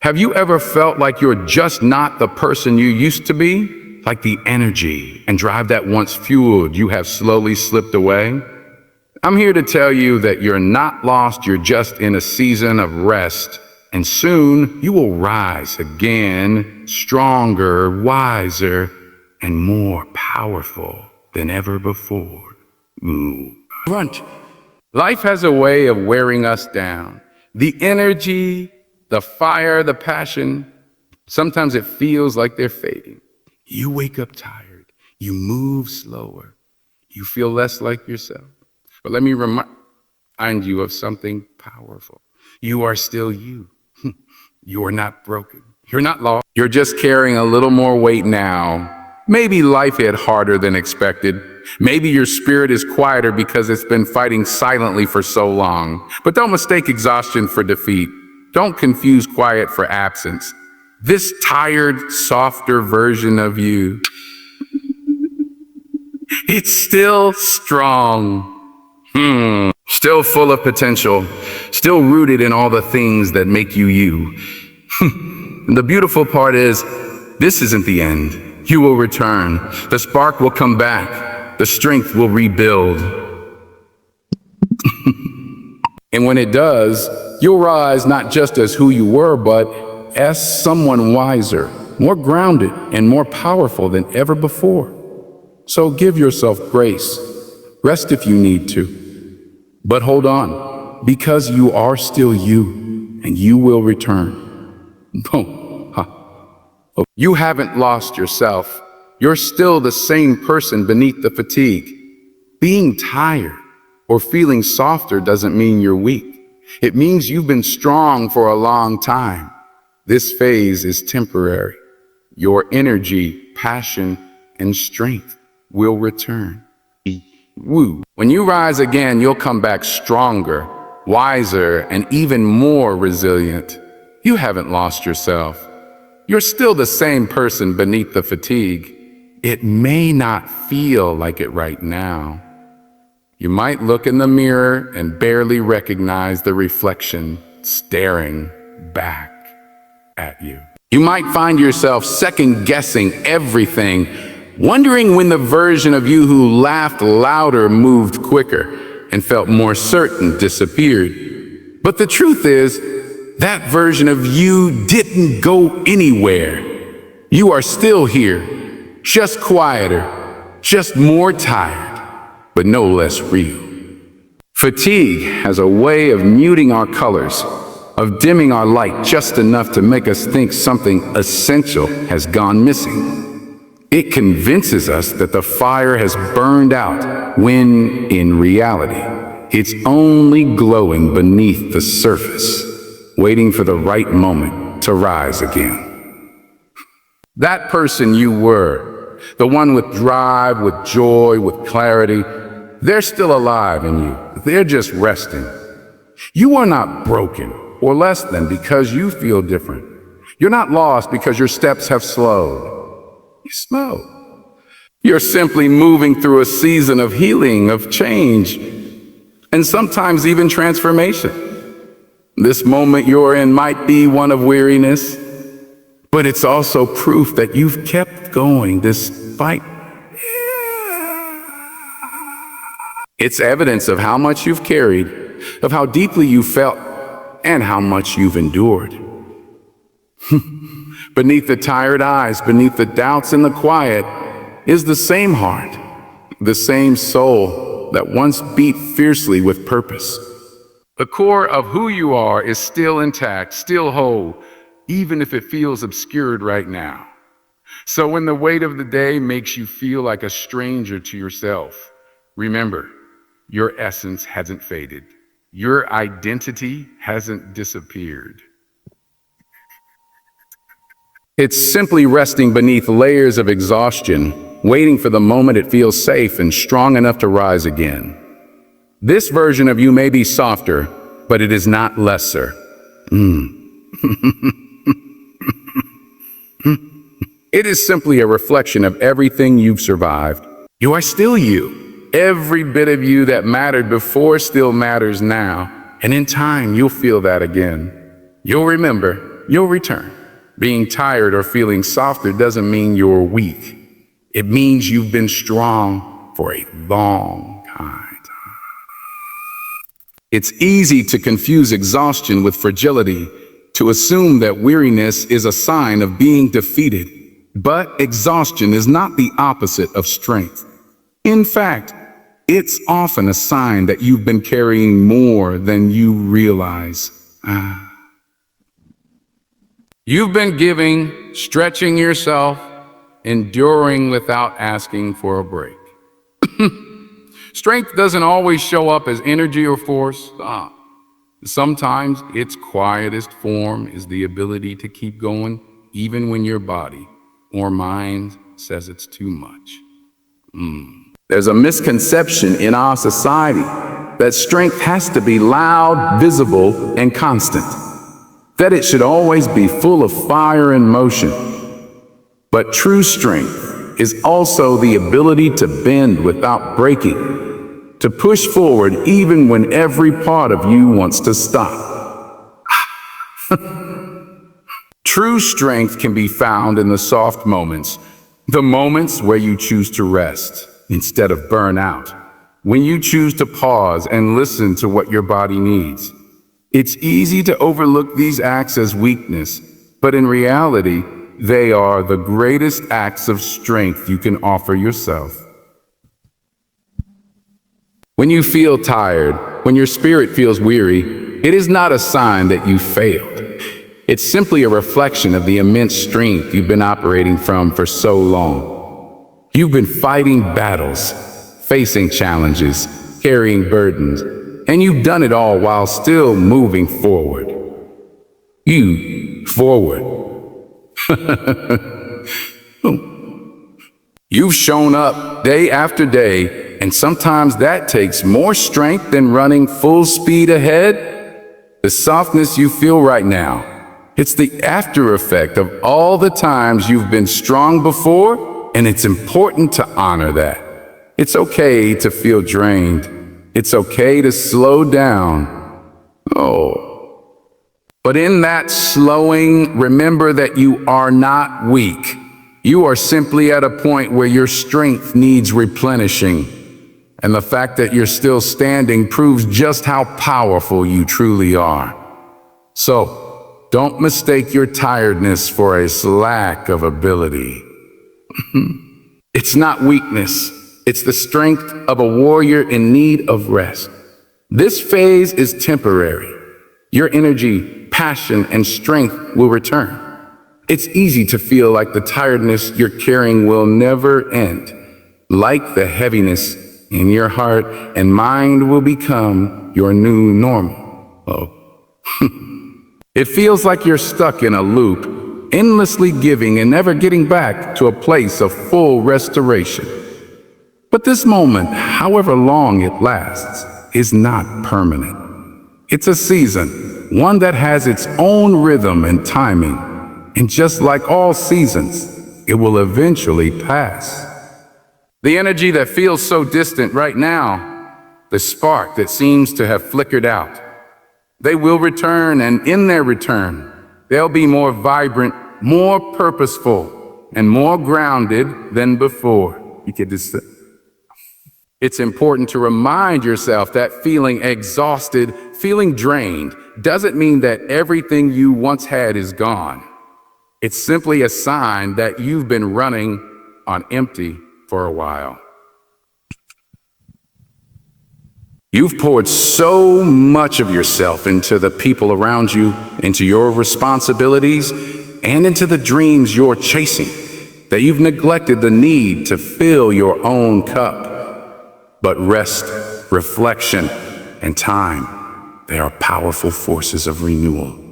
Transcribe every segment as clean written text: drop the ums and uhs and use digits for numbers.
Have you ever felt like you're just not the person you used to be? Like the energy and drive that once fueled you have slowly slipped away? I'm here to tell you that you're not lost, you're just in a season of rest. And soon you will rise again, stronger, wiser, and more powerful than ever before. Grunt. Life has a way of wearing us down. The energy, the fire, the passion, sometimes it feels like they're fading. You wake up tired. You move slower. You feel less like yourself. But let me remind you of something powerful. You are still you. You are not broken. You're not lost. You're just carrying a little more weight now. Maybe life hit harder than expected. Maybe your spirit is quieter because it's been fighting silently for so long. But don't mistake exhaustion for defeat. Don't confuse quiet for absence. This tired, softer version of you, it's still strong. Still full of potential, still rooted in all the things that make you you. The beautiful part is, this isn't the end. You will return. The spark will come back. The strength will rebuild. And when it does, you'll rise not just as who you were, but as someone wiser, more grounded, and more powerful than ever before. So give yourself grace. Rest if you need to. But hold on, because you are still you, and you will return. You haven't lost yourself. You're still the same person beneath the fatigue. Being tired or feeling softer doesn't mean you're weak. It means you've been strong for a long time. This phase is temporary. Your energy, passion, and strength will return. Woo. When you rise again, you'll come back stronger, wiser, and even more resilient. You haven't lost yourself. You're still the same person beneath the fatigue. It may not feel like it right now. You might look in the mirror and barely recognize the reflection staring back at you. You might find yourself second-guessing everything, wondering when the version of you who laughed louder moved quicker and felt more certain disappeared. But the truth is, that version of you didn't go anywhere. You are still here, just quieter, just more tired, but no less real. Fatigue has a way of muting our colors, of dimming our light just enough to make us think something essential has gone missing. It convinces us that the fire has burned out, when, in reality, it's only glowing beneath the surface, waiting for the right moment to rise again. That person you were, the one with drive, with joy, with clarity, they're still alive in you. They're just resting. You are not broken or less than because you feel different. You're not lost because your steps have slowed. You're slow. You're simply moving through a season of healing, of change, and sometimes even transformation. This moment you're in might be one of weariness, but it's also proof that you've kept going despite. It's evidence of how much you've carried, of how deeply you felt, and how much you've endured. Beneath the tired eyes, beneath the doubts and the quiet, is the same heart, the same soul that once beat fiercely with purpose. The core of who you are is still intact, still whole, even if it feels obscured right now. So when the weight of the day makes you feel like a stranger to yourself, remember, your essence hasn't faded. Your identity hasn't disappeared. It's simply resting beneath layers of exhaustion, waiting for the moment it feels safe and strong enough to rise again. This version of you may be softer, but it is not lesser. It is simply a reflection of everything you've survived. You are still you. Every bit of you that mattered before still matters now. And in time, you'll feel that again. You'll remember you'll return. Being tired or feeling softer doesn't mean you're weak. It means you've been strong for a long time. It's easy to confuse exhaustion with fragility, to assume that weariness is a sign of being defeated. But exhaustion is not the opposite of strength. In fact, it's often a sign that you've been carrying more than you realize. You've been giving, stretching yourself, enduring without asking for a break. Strength doesn't always show up as energy or force. Sometimes its quietest form is the ability to keep going even when your body or mind says it's too much. There's a misconception in our society that strength has to be loud, visible, and constant, that it should always be full of fire and motion. But true strength is also the ability to bend without breaking, to push forward even when every part of you wants to stop. True strength can be found in the soft moments, the moments where you choose to rest instead of burn out, when you choose to pause and listen to what your body needs. It's easy to overlook these acts as weakness, but in reality, they are the greatest acts of strength you can offer yourself. When you feel tired, when your spirit feels weary, it is not a sign that you failed. It's simply a reflection of the immense strength you've been operating from for so long. You've been fighting battles, facing challenges, carrying burdens, and you've done it all while still moving forward. You've shown up day after day, and sometimes that takes more strength than running full speed ahead. The softness you feel right now, it's the after effect of all the times you've been strong before, and it's important to honor that. It's okay to feel drained. It's okay to slow down. But in that slowing, remember that you are not weak. You are simply at a point where your strength needs replenishing. And the fact that you're still standing proves just how powerful you truly are. So, don't mistake your tiredness for a lack of ability. It's not weakness. It's the strength of a warrior in need of rest. This phase is temporary. Your energy, passion, and strength will return. It's easy to feel like the tiredness you're carrying will never end, like the heaviness in your heart and mind will become your new normal. It feels like you're stuck in a loop, endlessly giving and never getting back to a place of full restoration. But this moment, however long it lasts, is not permanent. It's a season, one that has its own rhythm and timing. And just like all seasons, it will eventually pass. The energy that feels so distant right now, the spark that seems to have flickered out, they will return, and in their return, they'll be more vibrant, more purposeful, and more grounded than before. It's important to remind yourself that feeling exhausted, feeling drained, doesn't mean that everything you once had is gone. It's simply a sign that you've been running on empty for a while. You've poured so much of yourself into the people around you, into your responsibilities, and into the dreams you're chasing, that you've neglected the need to fill your own cup. But rest, reflection, and time, they are powerful forces of renewal.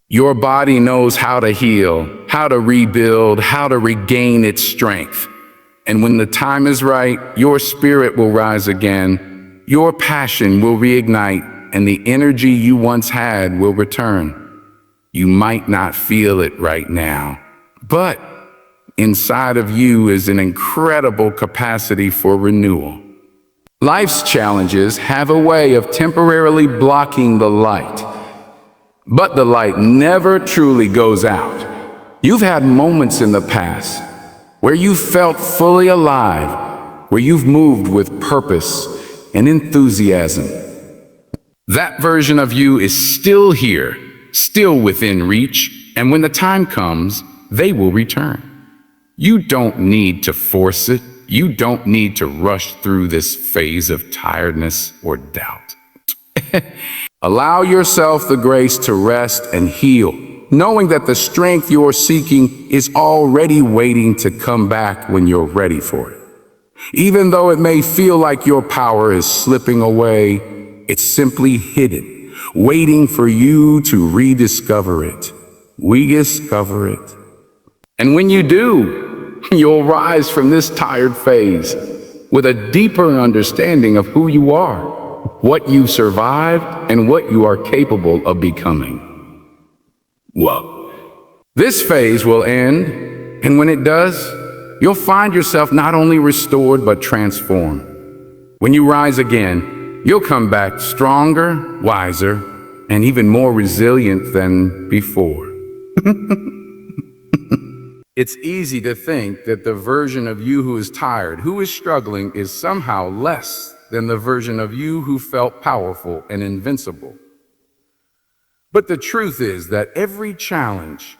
Your body knows how to heal, how to rebuild, how to regain its strength. And when the time is right, your spirit will rise again, your passion will reignite, and the energy you once had will return. You might not feel it right now, but inside of you is an incredible capacity for renewal. Life's challenges have a way of temporarily blocking the light. But the light never truly goes out. You've had moments in the past where you felt fully alive, where you've moved with purpose and enthusiasm. That version of you is still here, still within reach, and when the time comes, they will return. You don't need to force it. You don't need to rush through this phase of tiredness or doubt. Allow yourself the grace to rest and heal, knowing that the strength you're seeking is already waiting to come back when you're ready for it. Even though it may feel like your power is slipping away, it's simply hidden, waiting for you to rediscover it. We discover it. And when you do, you'll rise from this tired phase with a deeper understanding of who you are, what you survived, and what you are capable of becoming. Whoa. This phase will end, and when it does, you'll find yourself not only restored, but transformed. When you rise again, you'll come back stronger, wiser, and even more resilient than before. It's easy to think that the version of you who is tired, who is struggling, is somehow less than the version of you who felt powerful and invincible. But the truth is that every challenge,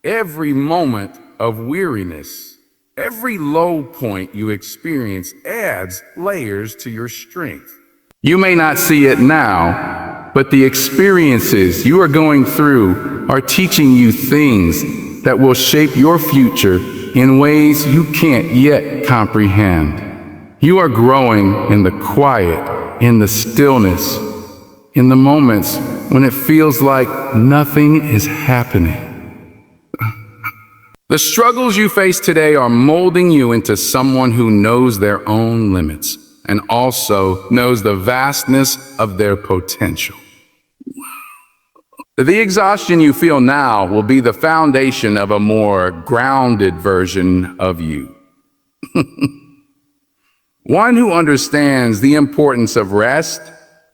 every moment of weariness, every low point you experience adds layers to your strength. You may not see it now, but the experiences you are going through are teaching you things that will shape your future in ways you can't yet comprehend. You are growing in the quiet, in the stillness, in the moments when it feels like nothing is happening. The struggles you face today are molding you into someone who knows their own limits and also knows the vastness of their potential. The exhaustion you feel now will be the foundation of a more grounded version of you. One who understands the importance of rest,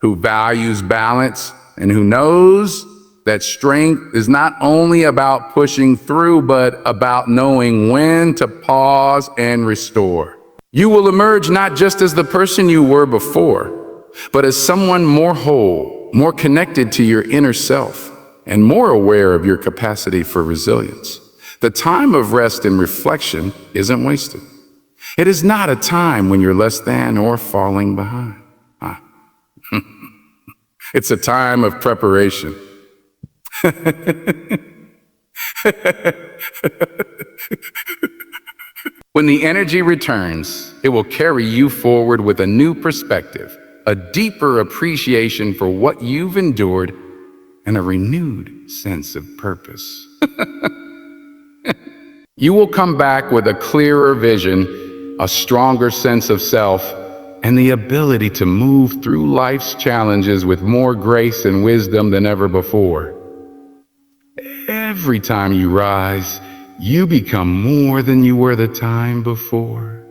who values balance, and who knows that strength is not only about pushing through, but about knowing when to pause and restore. You will emerge not just as the person you were before, but as someone more whole, more connected to your inner self, and more aware of your capacity for resilience. The time of rest and reflection isn't wasted. It is not a time when you're less than or falling behind. It's a time of preparation. When the energy returns, it will carry you forward with a new perspective, a deeper appreciation for what you've endured, and a renewed sense of purpose. You will come back with a clearer vision, a stronger sense of self, and the ability to move through life's challenges with more grace and wisdom than ever before. Every time you rise, you become more than you were the time before.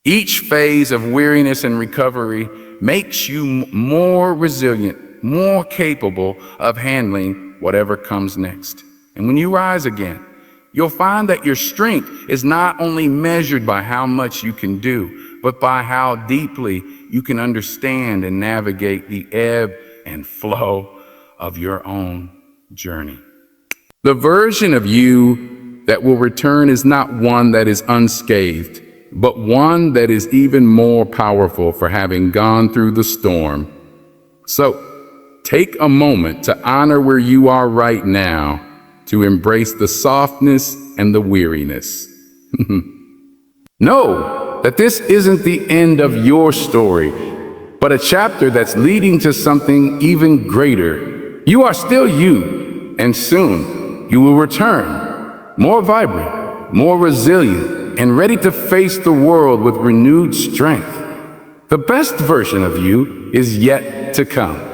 Each phase of weariness and recovery makes you more resilient, more capable of handling whatever comes next. And when you rise again, you'll find that your strength is not only measured by how much you can do, but by how deeply you can understand and navigate the ebb and flow of your own journey. The version of you that will return is not one that is unscathed, but one that is even more powerful for having gone through the storm. So, take a moment to honor where you are right now, to embrace the softness and the weariness. Know that this isn't the end of your story, but a chapter that's leading to something even greater. You are still you, and soon you will return, more vibrant, more resilient, and ready to face the world with renewed strength. The best version of you is yet to come.